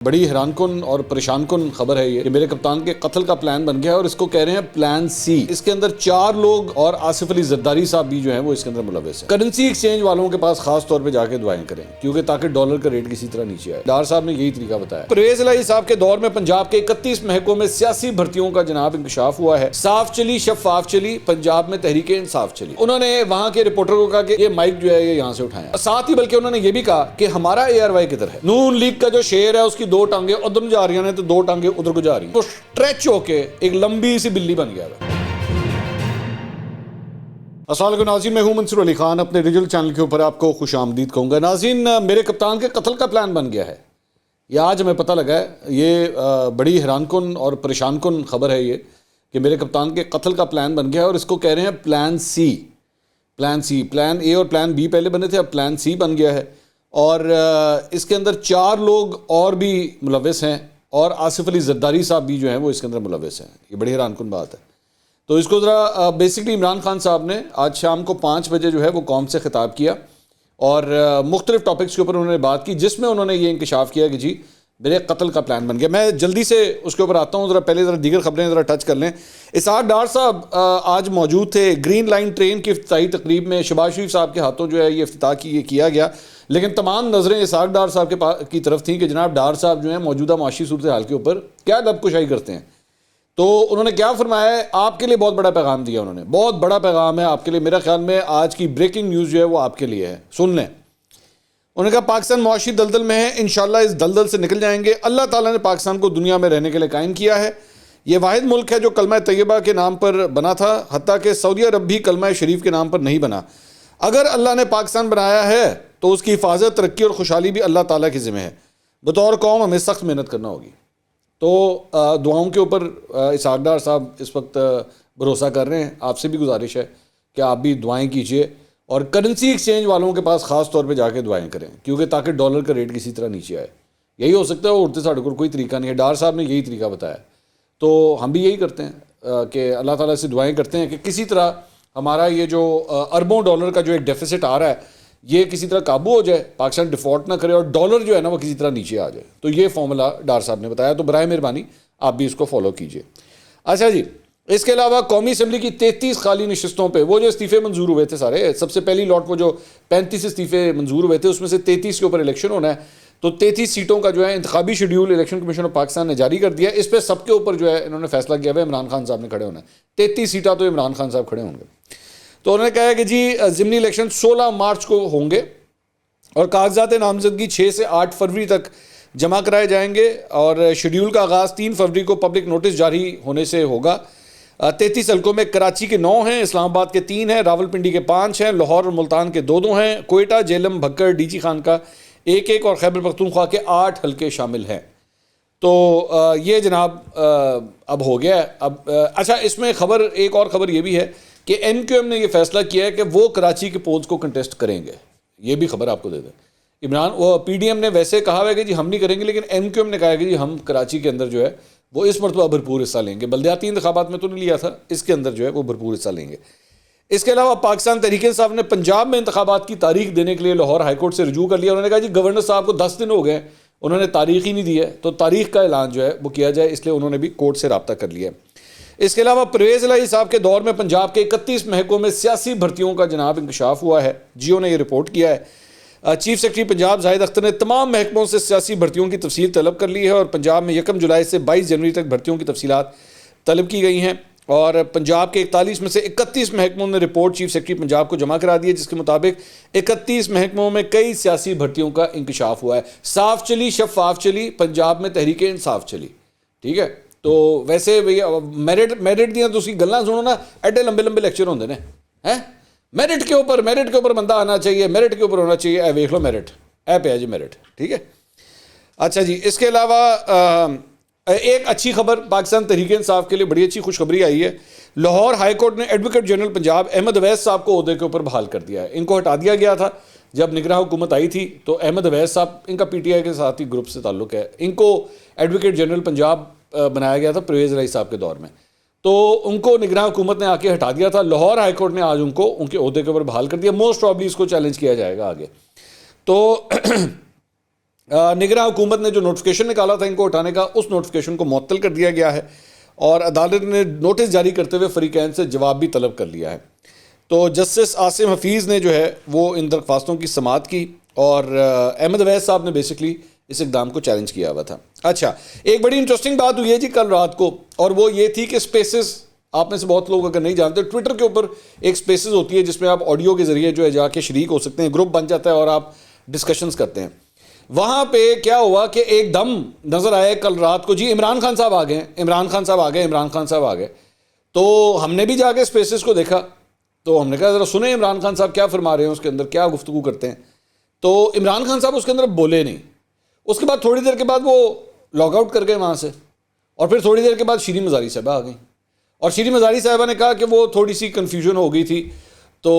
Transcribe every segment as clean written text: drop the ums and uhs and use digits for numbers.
بڑی حیران کن اور پریشان کن خبر ہے یہ کہ میرے کپتان کے قتل کا پلان بن گیا ہے اور اس کو کہہ رہے ہیں پلان سی۔ اس کے اندر 4 لوگ اور آصف علی زرداری صاحب بھی جو ہیں وہ اس کے اندر ملوث ہیں۔ کرنسی ایکسچینج والوں کے پاس خاص طور پہ جا کے دعائیں کریں کیونکہ تاکہ ڈالر کا ریٹ کسی طرح نیچے آئے۔ ڈار صاحب نے یہی طریقہ بتایا۔ پرویز الہی صاحب کے دور میں پنجاب کے 31 محکموں میں سیاسی بھرتیوں کا جناب انکشاف ہوا ہے۔ صاف چلی شفاف چلی، پنجاب میں تحریک انصاف چلی۔ انہوں نے وہاں کے رپورٹر کو کہا کہ یہ مائک جو ہے یہ یہاں سے اٹھائیں، ساتھ ہی بلکہ انہوں نے یہ بھی کہا کہ ہمارا ARY کدھر ہے۔ نون لیگ کا جو شیر ہے اس کی 2 ٹانگیں ادھر جا رہی ہیں تو 2 ٹانگیں ادھر کو جا رہی ہیں، تو سٹریچ ہو کے ایک لمبی سی بلی بن گیا ہے۔ السلام علیکم ناظرین، میں ہوں منصور علی خان، اپنے ریجنل چینل کے اوپر آپ کو خوش آمدید کہوں گا۔ ناظرین، میرے کپتان کے قتل کا پلان بن گیا ہے، یہ آج ہمیں پتہ لگا ہے۔ یہ بڑی حیران کن اور پریشان کن خبر ہے یہ کہ میرے کپتان کے قتل کا پلان بن گیا ہے اور اس کو کہہ رہے ہیں پلان سی۔ پلان اے اور پلان بی پہلے بنے تھے، اب پلان سی بن گیا ہے اور اس کے اندر 4 لوگ اور بھی ملوث ہیں اور آصف علی زرداری صاحب بھی جو ہیں وہ اس کے اندر ملوث ہیں۔ یہ بڑی حیران کن بات ہے۔ تو اس کو ذرا بیسکلی عمران خان صاحب نے آج شام کو 5 بجے جو ہے وہ قوم سے خطاب کیا اور مختلف ٹاپکس کے اوپر انہوں نے بات کی، جس میں انہوں نے یہ انکشاف کیا کہ جی میرے قتل کا پلان بن گیا۔ میں جلدی سے اس کے اوپر آتا ہوں، پہلے دیگر خبریں ٹچ کر لیں۔ اسحاق ڈار صاحب آج موجود تھے گرین لائن ٹرین کی افتتاحی تقریب میں، شہباز شریف صاحب کے ہاتھوں جو ہے یہ افتتاح کیا گیا، لیکن تمام نظریں اسحاق ڈار صاحب کی طرف تھیں کہ جناب ڈار صاحب جو ہیں موجودہ معاشی صورتحال کے اوپر کیا لب کشائی کرتے ہیں۔ تو انہوں نے کیا فرمایا ہے، آپ کے لیے بہت بڑا پیغام دیا انہوں نے، بہت بڑا پیغام ہے آپ کے لیے۔ میرا خیال میں آج کی بریکنگ نیوز جو ہے وہ آپ کے لیے ہے، سن لیں۔ انہوں نے کہا پاکستان معاشی دلدل میں ہے، انشاءاللہ اس دلدل سے نکل جائیں گے۔ اللہ تعالیٰ نے پاکستان کو دنیا میں رہنے کے لیے قائم کیا ہے۔ یہ واحد ملک ہے جو کلمہ طیبہ کے نام پر بنا تھا، حتیٰ کہ سعودی عرب بھی کلمہ شریف کے نام پر نہیں بنا۔ اگر اللہ نے پاکستان بنایا ہے تو اس کی حفاظت، ترقی اور خوشحالی بھی اللہ تعالیٰ کی ذمہ ہے۔ بطور قوم ہمیں سخت محنت کرنا ہوگی۔ تو دعاؤں کے اوپر اسحاق ڈار صاحب اس وقت بھروسہ کر رہے ہیں۔ آپ سے بھی گزارش ہے کہ آپ بھی دعائیں کیجئے اور کرنسی ایکسچینج والوں کے پاس خاص طور پہ جا کے دعائیں کریں کیونکہ تاکہ ڈالر کا ریٹ کسی طرح نیچے آئے۔ یہی ہو سکتا ہے، اور اڑتے ساڑھے کوئی طریقہ نہیں ہے۔ ڈار صاحب نے یہی طریقہ بتایا، تو ہم بھی یہی کرتے ہیں کہ اللہ تعالیٰ سے دعائیں کرتے ہیں کہ کسی طرح ہمارا یہ جو اربوں ڈالر کا جو ایک ڈیفیسٹ آ رہا ہے یہ کسی طرح قابو ہو جائے، پاکستان ڈیفالٹ نہ کرے اور ڈالر جو ہے نا وہ کسی طرح نیچے آ جائے۔ تو یہ فارمولا ڈار صاحب نے بتایا، تو برائے مہربانی آپ بھی اس کو فالو کیجئے۔ اچھا جی، اس کے علاوہ قومی اسمبلی کی 33 خالی نشستوں پہ وہ جو استعفے منظور ہوئے تھے سارے، سب سے پہلی لاٹ وہ جو 35 استعفے منظور ہوئے تھے اس میں سے 33 کے اوپر الیکشن ہونا ہے، تو 33 سیٹوں کا جو ہے انتخابی schedule election commission of Pakistan نے جاری کر دیا ہے۔ اس پہ سب کے اوپر جو ہے انہوں نے فیصلہ کیا ہوا ہے، عمران خان صاحب نے کھڑے ہونا ہے۔ 33 سیٹیں تو عمران خان صاحب کھڑے ہوں گے۔ تو انہوں نے کہا ہے کہ جی ضمنی الیکشن 16 مارچ کو ہوں گے اور کاغذات نامزدگی 6 سے 8 فروری تک جمع کرائے جائیں گے اور شیڈیول کا آغاز 3 فروری کو پبلک نوٹس جاری ہونے سے ہوگا۔ 33 حلقوں میں کراچی کے 9 ہیں، اسلام آباد کے 3 ہیں، راولپنڈی کے 5 ہیں، لاہور اور ملتان کے 2 ہیں، کوئٹہ، جہلم، بھکر، ڈی جی خان کا 1 اور خیبر پختونخوا کے 8 حلقے شامل ہیں۔ تو یہ جناب اب ہو گیا ہے۔ اب اچھا، اس میں ایک اور خبر یہ بھی ہے کہ NQM نے یہ فیصلہ کیا ہے کہ وہ کراچی کے پولز کو کنٹیسٹ کریں گے۔ یہ بھی خبر آپ کو دے دیں، PDM نے ویسے کہا ہے کہ جی ہم نہیں کریں گے، لیکن NQM نے کہا ہے کہ جی ہم کراچی کے اندر جو ہے وہ اس مرتبہ بھرپور حصہ لیں گے۔ بلدیاتی انتخابات میں تو نہیں لیا تھا، اس کے اندر جو ہے وہ بھرپور حصہ لیں گے۔ اس کے علاوہ پاکستان تحریک انصاف نے پنجاب میں انتخابات کی تاریخ دینے کے لیے لاہور ہائی کورٹ سے رجوع کر لیا۔ انہوں نے کہا جی گورنر صاحب کو 10 دن ہو گئے، انہوں نے تاریخ ہی نہیں دی ہے، تو تاریخ کا اعلان جو ہے وہ کیا جائے، اس لیے انہوں نے بھی کورٹ سے رابطہ کر لیا ہے۔ اس کے علاوہ پرویز الہی صاحب کے دور میں پنجاب کے 31 محکموں میں سیاسی بھرتیوں کا جناب انکشاف ہوا ہے، جیو نے یہ رپورٹ کیا ہے۔ چیف سیکرٹری پنجاب زاہد اختر نے تمام محکموں سے سیاسی بھرتیوں کی تفصیل طلب کر لی ہے اور پنجاب میں 1 جولائی سے 22 جنوری تک بھرتیوں کی تفصیلات طلب کی گئی ہیں اور پنجاب کے 41 میں سے 31 محکموں نے رپورٹ چیف سیکرٹری پنجاب کو جمع کرا دی ہے، جس کے مطابق 31 محکموں میں کئی سیاسی بھرتیوں کا انکشاف ہوا ہے۔ صاف چلی شفاف چلی، پنجاب میں تحریک انصاف چلی، ٹھیک ہے۔ تو ویسے میرٹ دیا تو اس کی گلاں سنو نا، ایڈے لمبے لمبے لیکچر ہوندے نے، میرٹ کے اوپر بندہ آنا چاہیے، میرٹ کے اوپر ہونا چاہیے، اے ویکھ لو میرٹ، اے پہ جی میرٹ، ٹھیک ہے۔ اچھا جی، اس کے علاوہ ایک اچھی خبر پاکستان تحریک انصاف کے لیے، بڑی اچھی خوشخبری آئی ہے۔ لاہور ہائی کورٹ نے ایڈوکیٹ جنرل پنجاب احمد اویس صاحب کو عہدے کے اوپر بحال کر دیا ہے۔ ان کو ہٹا دیا گیا تھا جب نگراں حکومت آئی تھی، تو احمد اویس صاحب، ان کا PTI کے ساتھ ہی گروپ سے تعلق ہے، ان کو ایڈوکیٹ جنرل پنجاب بنایا گیا تھا پرویز الہی صاحب کے دور میں، تو ان کو نگراں حکومت نے آ کے ہٹا دیا تھا۔ لاہور ہائی کورٹ نے آج ان کو ان کے عہدے کے اوپر بحال کر دیا۔ موسٹ پروبلی اس کو چیلنج کیا جائے گا آگے۔ تو نگراں حکومت نے جو نوٹیفیکیشن نکالا تھا ان کو ہٹانے کا، اس نوٹیفیکیشن کو معطل کر دیا گیا ہے اور عدالت نے نوٹس جاری کرتے ہوئے فریقین سے جواب بھی طلب کر لیا ہے۔ تو جسٹس عاصم حفیظ نے جو ہے وہ ان درخواستوں کی سماعت کی اور احمد اویس صاحب نے بیسکلی اس اقدام کو چیلنج کیا ہوا تھا۔ اچھا، ایک بڑی انٹرسٹنگ بات ہوئی ہے جی کل رات کو، اور وہ یہ تھی کہ اسپیسز، آپ میں سے بہت لوگ اگر نہیں جانتے، ٹویٹر کے اوپر ایک اسپیسز ہوتی ہے جس میں آپ آڈیو کے ذریعے جو ہے جا کے شریک ہو سکتے ہیں، گروپ بن جاتا ہے اور آپ ڈسکشنز کرتے ہیں۔ وہاں پہ کیا ہوا کہ ایک دم نظر آئے کل رات کو، جی عمران خان صاحب آ گئے، عمران خان صاحب آ گئے، عمران خان صاحب آ گئے۔ تو ہم نے بھی جا کے اسپیسز کو دیکھا، تو ہم نے کہا ذرا سنیں عمران خان صاحب کیا فرما رہے ہیں، اس کے اندر کیا گفتگو کرتے ہیں۔ تو عمران خان صاحب اس کے اندر بولے نہیں۔ اس کے بعد تھوڑی دیر کے بعد وہ لاگ آؤٹ کر گئے وہاں سے، اور پھر تھوڑی دیر کے بعد شیریں مزاری صاحبہ آ گئیں، اور شیریں مزاری صاحبہ نے کہا کہ وہ تھوڑی سی کنفیوژن ہو گئی تھی تو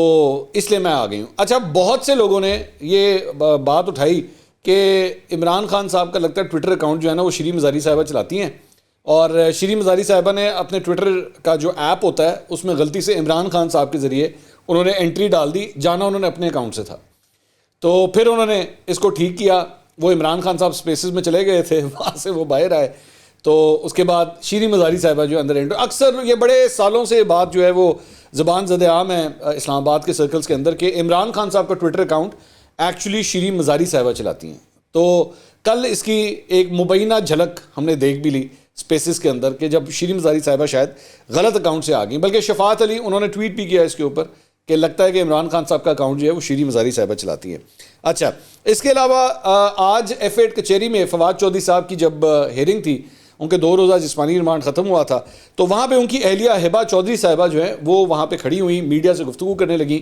اس لیے میں آ گئی ہوں۔ اچھا، بہت سے لوگوں نے یہ بات اٹھائی کہ عمران خان صاحب کا لگتا ہے ٹویٹر اکاؤنٹ جو ہے نا وہ شیریں مزاری صاحبہ چلاتی ہیں، اور شیریں مزاری صاحبہ نے اپنے ٹویٹر کا جو ایپ ہوتا ہے اس میں غلطی سے عمران خان صاحب کے ذریعے انہوں نے انٹری ڈال دی، جانا انہوں نے اپنے اکاؤنٹ سے تھا۔ تو پھر انہوں نے اس کو ٹھیک کیا، وہ عمران خان صاحب اسپیسز میں چلے گئے تھے، وہاں سے وہ باہر آئے، تو اس کے بعد شیریں مزاری صاحبہ جو اندر انٹر، اکثر یہ بڑے سالوں سے بات جو ہے وہ زبان زد عام ہے اسلام آباد کے سرکلز کے اندر کہ عمران خان صاحب کا Twitter account actually Shireen Mazari صاحبہ چلاتی ہیں۔ تو کل اس کی ایک مبینہ جھلک ہم نے دیکھ بھی لی اسپیسز کے اندر کہ جب شیریں مزاری صاحبہ شاید غلط اکاؤنٹ سے آ گئیں، بلکہ شفاعت علی انہوں نے ٹویٹ بھی کیا اس کے اوپر کہ لگتا ہے کہ عمران خان صاحب کا اکاؤنٹ جو ہے وہ شیریں مزاری صاحبہ چلاتی ہے۔ اچھا، اس کے علاوہ آج ایف ایڈ کچہری میں فواد چودھری صاحب کی جب ہیئرنگ تھی، ان کے 2 روزہ جسمانی ریمانڈ ختم ہوا تھا، تو وہاں پہ ان کی اہلیہ ہبہ چودھری صاحبہ جو ہے وہ وہاں پہ کھڑی ہوئی، میڈیا سے گفتگو کرنے لگیں۔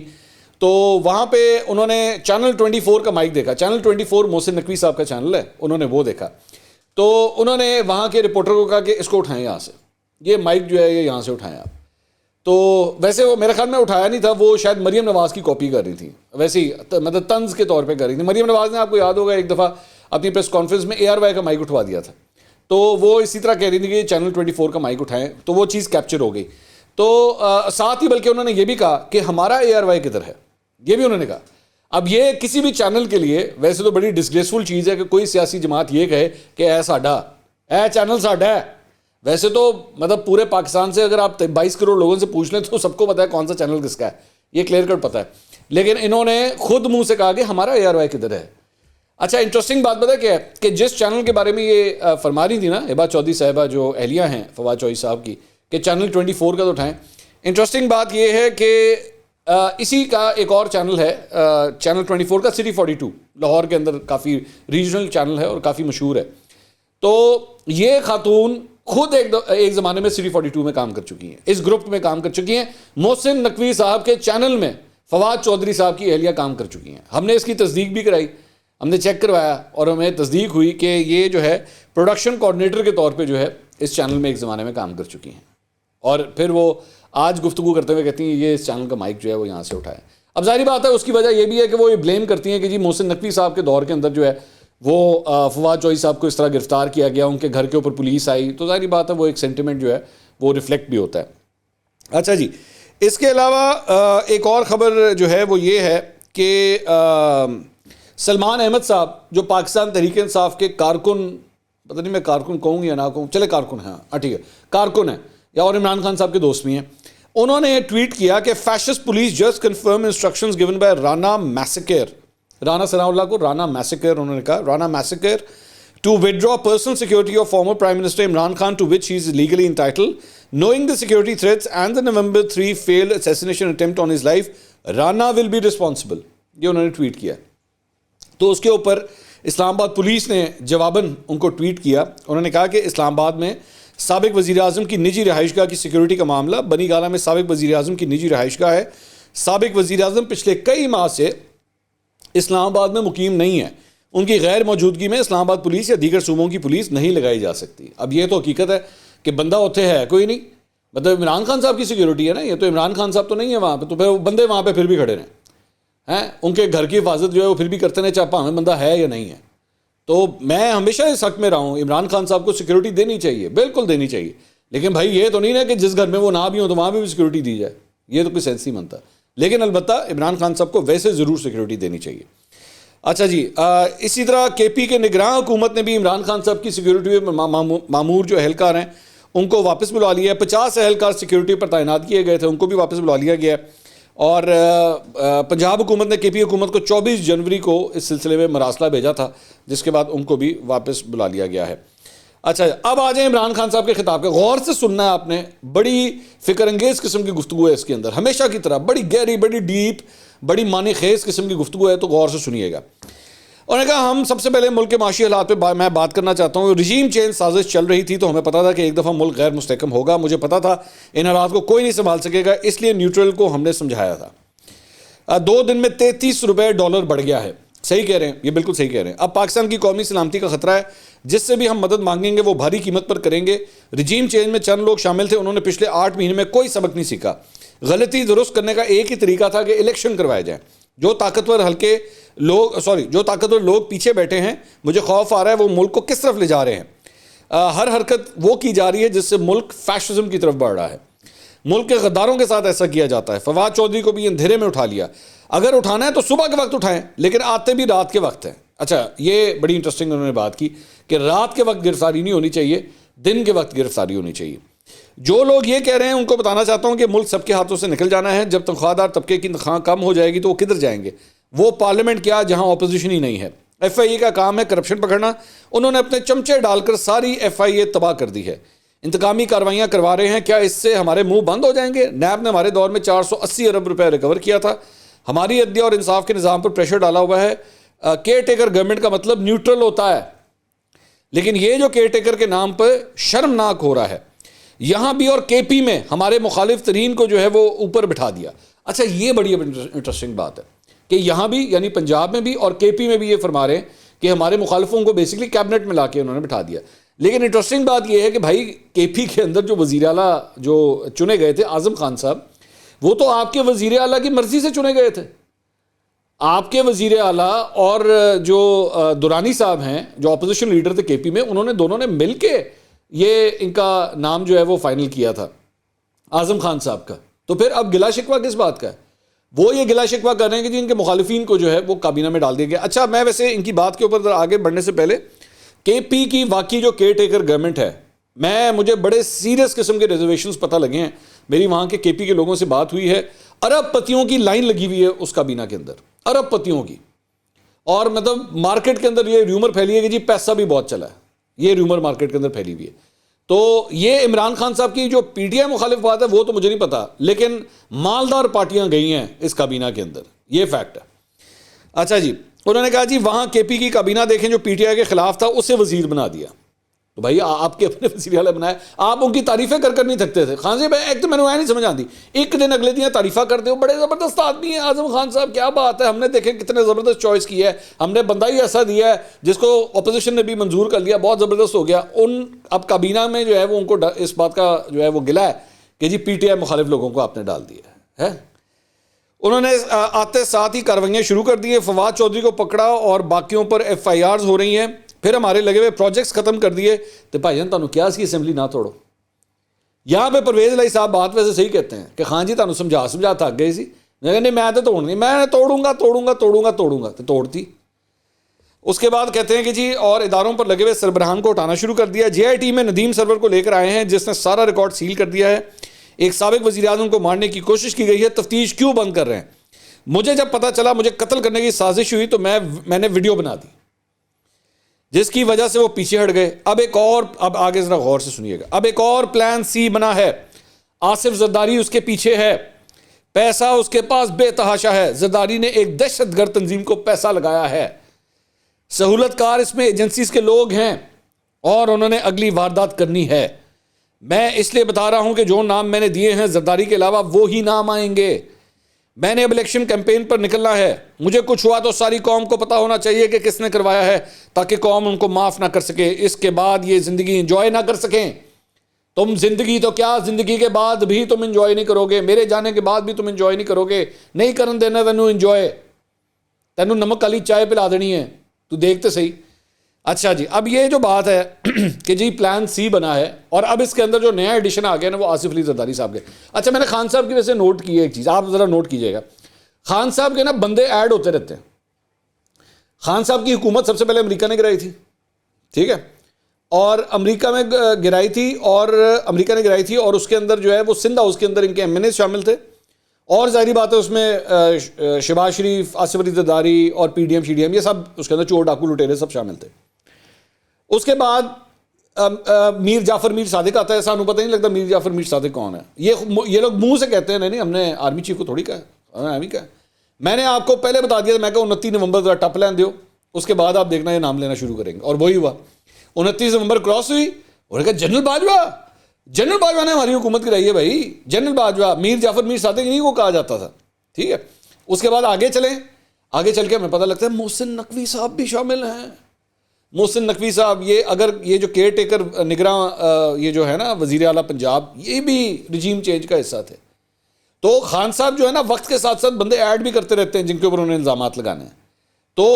تو وہاں پہ انہوں نے چینل 24 کا مائک دیکھا، چینل 24 محسن نقوی صاحب کا چینل ہے، انہوں نے وہ دیکھا۔ تو انہوں نے وہاں کے رپورٹر کو کہا کہ اس کو اٹھائیں یہاں سے، یہ مائک جو ہے یہ یہاں سے اٹھائیں آپ۔ تو ویسے وہ میرے خیال میں اٹھایا نہیں تھا، وہ شاید مریم نواز کی کاپی کر رہی تھی، ویسے ہی مطلب طنز کے طور پہ کر رہی تھی۔ مریم نواز نے، آپ کو یاد ہوگا، ایک دفعہ اپنی پریس کانفرنس میں ARY کا مائک اٹھوا دیا تھا، تو وہ اسی طرح کہہ رہی تھی کہ چینل 24 کا مائک اٹھائیں، تو وہ چیز کیپچر ہو گئی۔ تو ساتھ ہی بلکہ انہوں نے یہ بھی کہا کہ ہمارا ARY کدھر ہے، یہ بھی انہوں نے کہا۔ اب یہ کسی بھی چینل کے لیے ویسے تو بڑی ڈسگریسفل چیز ہے کہ کوئی سیاسی جماعت یہ کہے کہ اے ساڈا، اے چینل ساڈا ہے۔ ویسے تو مطلب پورے پاکستان سے اگر آپ 22 کروڑ لوگوں سے پوچھ لیں تو سب کو پتہ ہے کون سا چینل کس کا ہے، یہ کلیئر کٹ پتہ ہے، لیکن انہوں نے خود منہ سے کہا کہ ہمارا ARY کدھر ہے۔ اچھا، انٹرسٹنگ بات پتہ کیا ہے کہ جس چینل کے بارے میں یہ فرما رہی تھی نا ہبہ چودھری صاحبہ جو اہلیہ ہیں فواد چودھری صاحب کی، کہ چینل 24 کا تو اٹھائیں، انٹرسٹنگ بات یہ ہے کہ اسی کا ایک اور چینل ہے، چینل 24 کا سٹی 42 لاہور کے اندر کافی ریجنل چینل ہے اور کافی مشہور ہے۔ تو یہ خاتون خود ایک زمانے میں سٹی 42 میں کام کر چکی ہیں، اس گروپ میں کام کر چکی ہیں، محسن نقوی صاحب کے چینل میں فواد چودھری صاحب کی اہلیہ کام کر چکی ہیں۔ ہم نے اس کی تصدیق بھی کرائی، ہم نے چیک کروایا اور ہمیں تصدیق ہوئی کہ یہ جو ہے پروڈکشن کوآرڈینیٹر کے طور پہ جو ہے اس چینل میں ایک زمانے میں کام کر چکی ہیں، اور پھر وہ آج گفتگو کرتے ہوئے کہتی ہیں یہ اس چینل کا مائک جو ہے وہ یہاں سے اٹھائے۔ اب ظاہری بات ہے اس کی وجہ یہ بھی ہے کہ وہ یہ بلیم کرتی ہیں کہ جی محسن نقوی صاحب کے دور کے اندر جو ہے وہ فواد چودھری صاحب کو اس طرح گرفتار کیا گیا، ان کے گھر کے اوپر پولیس آئی، تو ظاہری بات ہے وہ ایک سینٹیمنٹ جو ہے وہ ریفلیکٹ بھی ہوتا ہے۔ اچھا جی، اس کے علاوہ ایک اور خبر جو ہے وہ یہ ہے کہ سلمان احمد صاحب جو پاکستان تحریک انصاف کے کارکن، پتہ نہیں میں کارکن کہوں یا نہ کہوں، چلے کارکن ہیں، ہاں ٹھیک ہے، کارکن ہیں، یا اور عمران خان صاحب کے دوست بھی ہیں، انہوں نے ٹویٹ کیا کہ fascist police just confirm instructions given by Rana massacre, Rana Sanaullah کو رانا میسیکر انہوں نے کہا، Rana massacre to withdraw personal security of former Prime Minister Imran Khan to which he is legally entitled, knowing the security threats and the November 3 failed assassination attempt on his life, Rana will be responsible، یہ انہوں نے tweet کیا۔ تو اس کے اوپر اسلام آباد police نے جواباً ان کو ٹویٹ کیا، انہوں نے کہا کہ اسلام آباد میں سابق وزیر اعظم کی نجی رہائش گاہ کی سیکیورٹی کا معاملہ، بنی گالہ میں سابق وزیر اعظم کی نجی رہائش گاہ ہے، سابق وزیر اعظم پچھلے کئی ماہ سے اسلام آباد میں مقیم نہیں ہے، ان کی غیر موجودگی میں اسلام آباد پولیس یا دیگر صوبوں کی پولیس نہیں لگائی جا سکتی۔ اب یہ تو حقیقت ہے کہ بندہ اتنے ہے کوئی نہیں، مطلب عمران خان صاحب کی سیکیورٹی ہے نا، یہ تو عمران خان صاحب تو نہیں ہے وہاں پہ، تو پھر بندے وہاں پہ پھر بھی کھڑے ہیں، ان کے گھر کی حفاظت جو ہے وہ پھر بھی کرتے ہیں، چاہے پاویں بندہ ہے یا نہیں ہے۔ تو میں ہمیشہ اس حق میں رہا ہوں، عمران خان صاحب کو سیکیورٹی دینی چاہیے، بالکل دینی چاہیے، لیکن بھائی یہ تو نہیں ہے کہ جس گھر میں وہ نہ بھی ہوں تو وہاں پہ بھی سیکیورٹی دی جائے، یہ تو کوئی سینس نہیں بنتا، لیکن البتہ عمران خان صاحب کو ویسے ضرور سیکیورٹی دینی چاہیے۔ اچھا جی، اسی طرح کے پی کے نگراں حکومت نے بھی عمران خان صاحب کی سیکیورٹی معمور جو اہلکار ہیں ان کو واپس بلا لیا ہے. 50 اہلکار سیکیورٹی پر تعینات کیے گئے تھے، ان کو بھی واپس بلا لیا گیا ہے. اور پنجاب حکومت نے کے پی حکومت کو 24 جنوری کو اس سلسلے میں مراسلہ بھیجا تھا، جس کے بعد ان کو بھی واپس بلا لیا گیا ہے. اچھا اب آ جائیں عمران خان صاحب کے خطاب کے. غور سے سننا ہے آپ نے، بڑی فکر انگیز قسم کی گفتگو ہے اس کے اندر، ہمیشہ کی طرح بڑی گہری، بڑی ڈیپ، بڑی معنی خیز قسم کی گفتگو ہے، تو غور سے سنیے گا. انہوں نے کہا ہم سب سے پہلے ملک کے معاشی حالات پہ میں بات کرنا چاہتا ہوں. رجیم چینج سازش چل رہی تھی تو ہمیں پتا تھا کہ ایک دفعہ ملک غیر مستحکم ہوگا. مجھے پتا تھا ان حالات کو کوئی نہیں سنبھال سکے گا، اس لیے نیوٹرل کو ہم نے سمجھایا تھا. 2 دن میں 33 روپے ڈالر بڑھ گیا ہے. صحیح کہہ رہے ہیں، یہ بالکل صحیح کہہ رہے ہیں. اب پاکستان کی قومی سلامتی کا خطرہ ہے، جس سے بھی ہم مدد مانگیں گے وہ بھاری قیمت پر کریں گے. رجیم چینج میں چند لوگ شامل تھے، انہوں نے پچھلے 8 مہینے میں کوئی سبق نہیں سیکھا. غلطی درست کرنے کا ایک ہی طریقہ تھا کہ الیکشن کروائے جائیں. جو طاقتور لوگ پیچھے بیٹھے ہیں، مجھے خوف آ رہا ہے وہ ملک کو کس طرف لے جا رہے ہیں. ہر حرکت وہ کی جا رہی ہے جس سے ملک فیشزم کی طرف بڑھ رہا ہے. ملک کے غداروں کے ساتھ ایسا کیا جاتا ہے. فواد چودھری کو بھی اندھیرے میں اٹھا لیا. اگر اٹھانا ہے تو صبح کے وقت اٹھائیں، لیکن آتے بھی رات کے وقت ہیں. اچھا، یہ بڑی انٹرسٹنگ انہوں نے بات کی کہ رات کے وقت گرفتاری نہیں ہونی چاہیے، دن کے وقت گرفتاری ہونی چاہیے. جو لوگ یہ کہہ رہے ہیں ان کو بتانا چاہتا ہوں کہ ملک سب کے ہاتھوں سے نکل جانا ہے. جب تنخواہ دار طبقے کی تنخواہ کم ہو جائے گی تو وہ کدھر جائیں گے؟ وہ پارلیمنٹ کیا جہاں اپوزیشن ہی نہیں ہے. ایف آئی اے کا کام ہے کرپشن پکڑنا. انہوں نے اپنے چمچے ڈال کر ساری ایف آئی اے تباہ کر دی ہے. انتقامی کاروائیاں کروا رہے ہیں. کیا اس سے ہمارے منہ بند ہو جائیں گے؟ نیب نے ہمارے دور میں 480 ارب روپے ریکور کیا تھا. ہماری عدلیہ اور انصاف کے نظام پر پریشر ڈالا ہوا ہے. کیئر ٹیکر گورنمنٹ کا مطلب نیوٹرل ہوتا ہے، لیکن یہ جو کیئر ٹیکر کے نام پر شرمناک ہو رہا ہے یہاں بھی، اور کے پی میں ہمارے مخالف ترین کو جو ہے وہ اوپر بٹھا دیا. اچھا، یہ بڑی انٹرسٹنگ بات ہے کہ یہاں بھی، یعنی پنجاب میں بھی اور کے پی میں بھی یہ فرما رہے ہیں کہ ہمارے مخالفوں کو بیسکلی کیبنٹ میں لا کے انہوں نے بٹھا دیا. لیکن انٹرسٹنگ بات یہ ہے کہ بھائی کے پی کے اندر جو وزیر اعلیٰ جو چنے گئے تھے اعظم خان صاحب، وہ تو آپ کے وزیر اعلیٰ کی مرضی سے چنے گئے تھے. آپ کے وزیر اعلیٰ اور جو دورانی صاحب ہیں جو اپوزیشن لیڈر تھے کے پی میں، دونوں نے مل کے یہ ان کا نام جو ہے وہ فائنل کیا تھا اعظم خان صاحب کا. تو پھر اب گلا شکوہ کس بات کا ہے؟ وہ یہ گلا شکوہ کر رہے ہیں کہ جی ان کے مخالفین کو جو ہے وہ کابینہ میں ڈال دیا گیا. اچھا، میں ویسے ان کی بات کے اوپر آگے بڑھنے سے پہلے کے پی کی واقعی جو کیئر ٹیکر گورنمنٹ ہے، مجھے بڑے سیریس قسم کے ریزرویشنز پتہ لگے ہیں. میری وہاں کے کے پی کے لوگوں سے بات ہوئی ہے. ارب پتیوں کی لائن لگی ہوئی ہے اس کابینہ کے اندر، ارب پتیوں کی. اور مطلب مارکیٹ کے اندر یہ ریومر پھیلی ہے کہ جی پیسہ بھی بہت چلا ہے. یہ ریومر مارکیٹ کے اندر پھیلی ہوئی ہے. تو یہ عمران خان صاحب کی جو پی ٹی آئی مخالف بات ہے وہ تو مجھے نہیں پتا، لیکن مالدار پارٹیاں گئی ہیں اس کابینہ کے اندر، یہ فیکٹ ہے. اچھا جی، انہوں نے کہا جی وہاں کے پی کی کابینہ دیکھیں جو پی ٹی آئی کے خلاف تھا اسے وزیر بنا دیا. تو بھائی آپ کے اپنے وزیر اعلیٰ بنائے، آپ ان کی تعریفیں کر نہیں تھکتے تھے. خان صاحب ایک تو میں نے نہیں سمجھ آتی، ایک دن اگلے دن تعریفیں کرتے ہو، بڑے زبردست آدمی ہیں اعظم خان صاحب، کیا بات ہے، ہم نے دیکھیں کتنے زبردست چوائس کی ہے، ہم نے بندہ ہی ایسا دیا ہے جس کو اپوزیشن نے بھی منظور کر لیا، بہت زبردست ہو گیا. اب کابینہ میں جو ہے وہ ان کو اس بات کا جو ہے وہ گلا ہے کہ جی پی ٹی آئی مخالف لوگوں کو آپ نے ڈال دیا ہے. انہوں نے آتے ساتھ ہی کاروائیاں شروع کر دی ہیں. فواد چودھری کو پکڑا اور باقیوں پر ایف آئی آرز ہو رہی ہیں. پھر ہمارے لگے ہوئے پروجیکٹس ختم کر دیے. تو بھائی جان تانوں کیا سی اسمبلی نہ توڑو. یہاں پہ پرویز علیہ صاحب بات ویسے صحیح کہتے ہیں کہ خان جی تانوں سمجھا تھک گئے سی. نہیں میں تو توڑنی، میں توڑوں گا تو توڑتی. اس کے بعد کہتے ہیں کہ جی اور اداروں پر لگے ہوئے سربراہان کو ہٹانا شروع کر دیا. جے آئی ٹی میں ندیم سرور کو لے کر آئے ہیں جس نے سارا ریکارڈ سیل کر دیا ہے. ایک سابق وزیر اعظم کو مارنے کی کوشش کی گئی ہے، تفتیش کیوں بند کر رہے ہیں؟ مجھے جب پتا چلا مجھے قتل کرنے کی سازش ہوئی تو میں نے ویڈیو بنا دی جس کی وجہ سے وہ پیچھے ہٹ گئے. اب آگے ذرا غور سے سنیے گا. اب ایک اور پلان سی بنا ہے. آصف زرداری اس کے پیچھے ہے، پیسہ اس کے پاس بے تحاشا ہے. زرداری نے ایک دہشت گرد تنظیم کو پیسہ لگایا ہے. سہولت کار اس میں ایجنسیز کے لوگ ہیں اور انہوں نے اگلی واردات کرنی ہے. میں اس لیے بتا رہا ہوں کہ جو نام میں نے دیے ہیں زرداری کے علاوہ وہی نام آئیں گے. میں نے اب الیکشن کیمپین پر نکلنا ہے. مجھے کچھ ہوا تو ساری قوم کو پتا ہونا چاہیے کہ کس نے کروایا ہے تاکہ قوم ان کو معاف نہ کر سکے. اس کے بعد یہ زندگی انجوائے نہ کر سکیں. تم زندگی تو کیا، زندگی کے بعد بھی تم انجوائے نہیں کرو گے، میرے جانے کے بعد بھی تم انجوائے نہیں کرو گے. نہیں کرن دینا تینوں انجوائے، تینوں نمک والی چائے پلا دینی ہے، تو دیکھتے صحیح. اچھا جی، اب یہ جو بات ہے کہ جی پلان سی بنا ہے اور اب اس کے اندر جو نیا ایڈیشن آ گیا نا وہ آصف علی زرداری صاحب کے. اچھا میں نے خان صاحب کی وجہ سے نوٹ کی ہے ایک چیز، آپ ذرا نوٹ کیجئے گا. خان صاحب کے نا بندے ایڈ ہوتے رہتے ہیں. خان صاحب کی حکومت سب سے پہلے امریکہ نے گرائی تھی, ٹھیک ہے, اور امریکہ میں گرائی تھی, اور امریکہ نے گرائی تھی, اور اس کے اندر جو ہے وہ سندھ ہاؤس کے اندر ان کے ایم این اے شامل تھے, اور ظاہری بات ہے اس میں شہباز شریف, آصف علی زرداری اور پی ڈی ایم شی ڈی ایم یہ سب اس کے اندر چور ڈاکو لٹیرے سب شامل تھے. اس کے بعد میر جعفر میر صادق آتا ہے, سانو پتہ نہیں لگتا میر جعفر میر صادق کون ہے. یہ لوگ منہ سے کہتے ہیں, نہیں ہم نے آرمی چیف کو تھوڑی کہا, ہمیں ایویں کہا. میں نے آپ کو پہلے بتا دیا تھا, میں کہا 29 نومبر ذرا ٹپ لین دیو, اس کے بعد آپ دیکھنا یہ نام لینا شروع کریں گے, اور وہی ہوا. 29 نومبر کراس ہوئی, انہوں نے کہا جنرل باجوہ نے ہماری حکومت کرائی ہے بھائی, جنرل باجوہ, میر جعفر میر صادق نہیں کو کہا جاتا تھا, ٹھیک ہے. اس کے بعد آگے چلیں, آگے چل کے ہمیں پتہ لگتا ہے محسن نقوی صاحب بھی شامل ہیں. محسن نقوی صاحب, یہ اگر یہ جو کیئر ٹیکر نگراں یہ جو ہے نا وزیر اعلیٰ پنجاب, یہ بھی رجیم چینج کا حصہ تھے. تو خان صاحب جو ہے نا وقت کے ساتھ ساتھ بندے ایڈ بھی کرتے رہتے ہیں جن کے اوپر انہیں الزامات لگانے ہیں. تو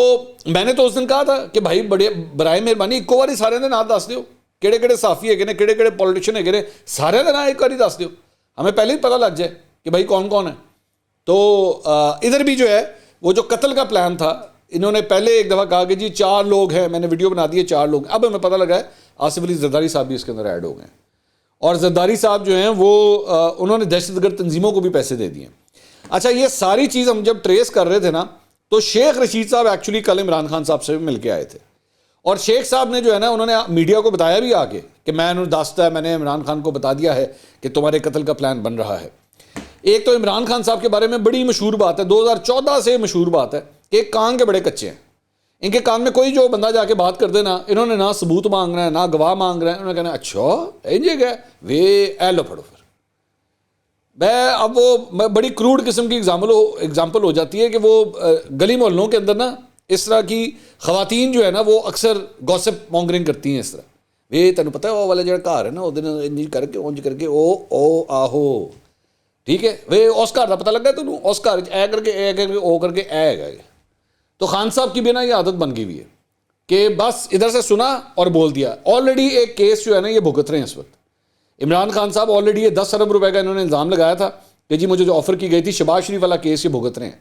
میں نے تو اس دن کہا تھا کہ بھائی بڑے برائے مہربانی ایک باری سارے دن آپ دس دیو, کہڑے کہڑے صحافی ہے کہڑے کہڑے پولیٹیشین ہے سارے دن ایک باری دس دیو, ہمیں پہلے ہی پتہ لگ جائے کہ بھائی کون کون ہے. تو ادھر بھی جو ہے وہ جو قتل کا پلان تھا, انہوں نے پہلے ایک دفعہ کہا کہ جی 4 لوگ ہیں, میں نے ویڈیو بنا دی ہے 4 لوگ. اب ہمیں پتہ لگا ہے آصف علی زرداری صاحب بھی اس کے اندر ایڈ ہو گئے, اور زرداری صاحب جو ہیں وہ انہوں نے دہشت گرد تنظیموں کو بھی پیسے دے دیے. اچھا, یہ ساری چیز ہم جب ٹریس کر رہے تھے نا, تو شیخ رشید صاحب ایکچولی کل عمران خان صاحب سے مل کے آئے تھے, اور شیخ صاحب نے جو ہے نا انہوں نے میڈیا کو بتایا بھی آگے کہ میں انہوں نے داستا ہے, میں نے عمران خان کو بتا دیا ہے کہ تمہارے قتل کا پلان بن رہا ہے. ایک تو عمران خان صاحب کے بارے میں بڑی مشہور بات ہے, 2014 سے مشہور بات ہے کہ ایک کان کے بڑے کچے ہیں. ان کے کان میں کوئی جو بندہ جا کے بات کر دے نا, انہوں نے نہ ثبوت مانگ رہا ہے نہ گواہ مانگ رہے ہیں, انہوں نے کہنا اچھا انجے گئے وے اے لو پھڑو. پھر اب وہ بڑی کروڈ قسم کی اگزامپل ہو جاتی ہے کہ وہ گلی محلوں کے اندر نا اس طرح کی خواتین جو ہے نا وہ اکثر گوسپ مانگرنگ کرتی ہیں اس طرح, وے تینوں پتہ ہے وہ والا جڑا گھر ہے نا وہ انج کر کے اونج کر کے او آہو, ٹھیک ہے, وے اس گھر کا پتہ لگا تینوں, اس گھر اے کر کے اے کر کے او کر کے اے ہے. تو خان صاحب کی بھی نا یہ عادت بن گئی ہوئی ہے کہ بس ادھر سے سنا اور بول دیا. آلریڈی ایک کیس جو ہے نا یہ بھگت رہے ہیں اس وقت. عمران خان صاحب آلریڈی یہ 10 ارب روپے کا انہوں نے الزام لگایا تھا کہ جی مجھے جو آفر کی گئی تھی شہباز شریف والا کیس یہ بھگت رہے ہیں,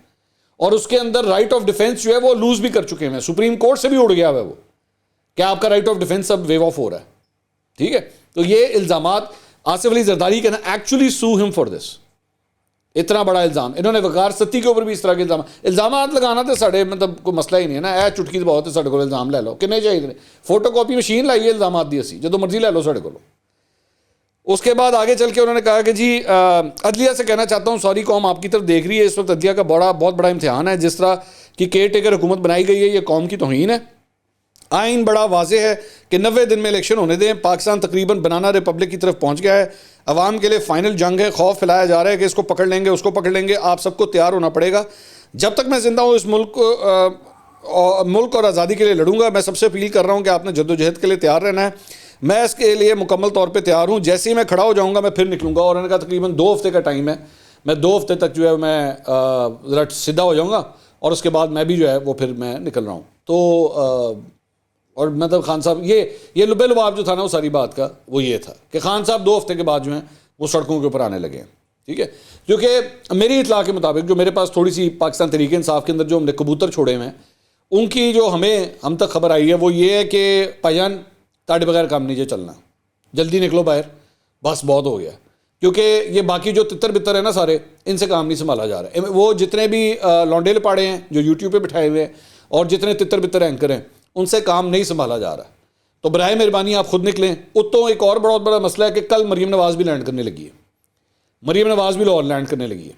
اور اس کے اندر رائٹ آف ڈیفینس جو ہے وہ لوز بھی کر چکے ہیں, سپریم کورٹ سے بھی اڑ گیا ہوا ہے وہ کہ آپ کا رائٹ آف ڈیفینس اب ویو آف ہو رہا ہے, ٹھیک ہے. تو یہ الزامات آصف علی زرداری کہنا ایکچولی سو ہم فار دس, اتنا بڑا الزام انہوں نے وقار ستی کے اوپر بھی اس طرح کے الزامات لگانا تو ساڑھے مطلب کوئی مسئلہ ہی نہیں ہے نا, اے چٹکی تو بہت ہے ساڑھے کو الزام لے لو, کنے چاہیے فوٹو کاپی مشین لائیے الزامات دی اسی جدو مرضی لے لو ساڑھے کو. اس کے بعد آگے چل کے انہوں نے کہا کہ جی عدلیہ سے کہنا چاہتا ہوں سوری قوم آپ کی طرف دیکھ رہی ہے اس وقت, عدلیہ کا بہت بڑا امتحان ہے, جس طرح کی کیئر ٹیکر حکومت بنائی گئی ہے یہ قوم کی توہین ہے. آئین بڑا واضح ہے کہ 90 دن میں الیکشن ہونے دیں, پاکستان تقریباً بنانا ریپبلک کی طرف پہنچ گیا ہے, عوام کے لیے فائنل جنگ ہے, خوف پھیلایا جا رہا ہے کہ اس کو پکڑ لیں گے اس کو پکڑ لیں گے, آپ سب کو تیار ہونا پڑے گا. جب تک میں زندہ ہوں اس ملک اور آزادی کے لیے لڑوں گا. میں سب سے اپیل کر رہا ہوں کہ آپ نے جدوجہد کے لیے تیار رہنا ہے, میں اس کے لیے مکمل طور پہ تیار ہوں. جیسے ہی میں کھڑا ہو جاؤں گا میں پھر نکلوں گا, اور انہوں نے کہا تقریباً 2 ہفتے کا ٹائم ہے, میں 2 ہفتے تک جو ہے میں ذرا سیدھا ہو جاؤں گا, اور اس کے بعد میں بھی جو ہے وہ پھر میں نکل رہا ہوں. تو اور مطلب خان صاحب یہ لبے لباب جو تھا نا وہ ساری بات کا وہ یہ تھا کہ خان صاحب 2 ہفتے کے بعد جو ہیں وہ سڑکوں کے اوپر آنے لگے ہیں, ٹھیک ہے. کیونکہ میری اطلاع کے مطابق جو میرے پاس تھوڑی سی پاکستان تحریک انصاف کے اندر جو ہم نے کبوتر چھوڑے ہوئے ہیں ان کی جو ہم تک خبر آئی ہے وہ یہ ہے کہ پاجان تاڑے بغیر کام نہیں چلنا, جلدی نکلو باہر, بس بہت ہو گیا. کیونکہ یہ باقی جو تتر بتر ہیں نا سارے, ان سے کام نہیں سنبھالا جا رہا ہے. وہ جتنے بھی لونڈے لپاڑے ہیں جو یوٹیوب پہ بٹھائے ہوئے ہیں اور جتنے تتر بتر اینکر ہیں ان سے کام نہیں سنبھالا جا رہا. تو برائے مہربانی آپ خود نکلیں. اتوں ایک اور بہت بڑا مسئلہ ہے کہ کل مریم نواز بھی لینڈ کرنے لگی ہے, مریم نواز بھی لاہور لینڈ کرنے لگی ہے.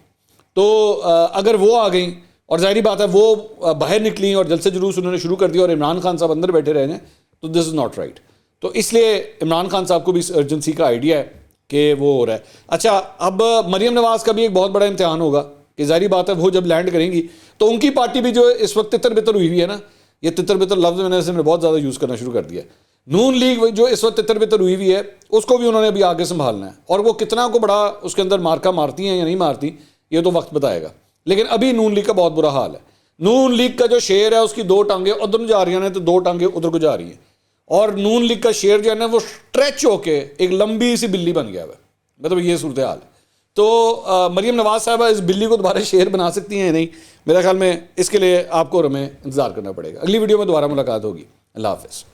تو اگر وہ آ گئیں اور ظاہری بات ہے وہ باہر نکلیں اور جلسے جلوس انہوں نے شروع کر دیا اور عمران خان صاحب اندر بیٹھے رہے ہیں, تو دس از ناٹ رائٹ. تو اس لیے عمران خان صاحب کو بھی اس ارجنسی کا آئیڈیا ہے کہ وہ ہو رہا ہے. اچھا, اب مریم نواز کا بھی ایک بہت بڑا امتحان ہوگا کہ ظاہری بات ہے وہ جب لینڈ کریں گی تو ان کی پارٹی بھی جو اس وقت تتر بتر ہوئی ہے نا, یہ تتر بتر لفظ میں نے بہت زیادہ یوز کرنا شروع کر دیا. نون لیگ جو اس وقت تتر بتر ہوئی ہوئی ہے اس کو بھی انہوں نے ابھی آگے سنبھالنا ہے, اور وہ کتنا کو بڑا اس کے اندر مارکا مارتی ہیں یا نہیں مارتی یہ تو وقت بتائے گا. لیکن ابھی نون لیگ کا بہت برا حال ہے. نون لیگ کا جو شیر ہے اس کی 2 ٹانگیں ادھر جا رہی ہیں تو 2 ٹانگیں ادھر کو جا رہی ہیں, اور نون لیگ کا شیر جو ہے نا وہ اسٹریچ ہو کے ایک لمبی سی بلی بن گیا ہے. مطلب یہ صورتحال ہے. تو مریم نواز صاحبہ اس بلی کو دوبارہ شیر بنا سکتی ہیں نہیں؟ میرا خیال میں اس کے لیے آپ کو اور ہمیں انتظار کرنا پڑے گا. اگلی ویڈیو میں دوبارہ ملاقات ہوگی. اللہ حافظ.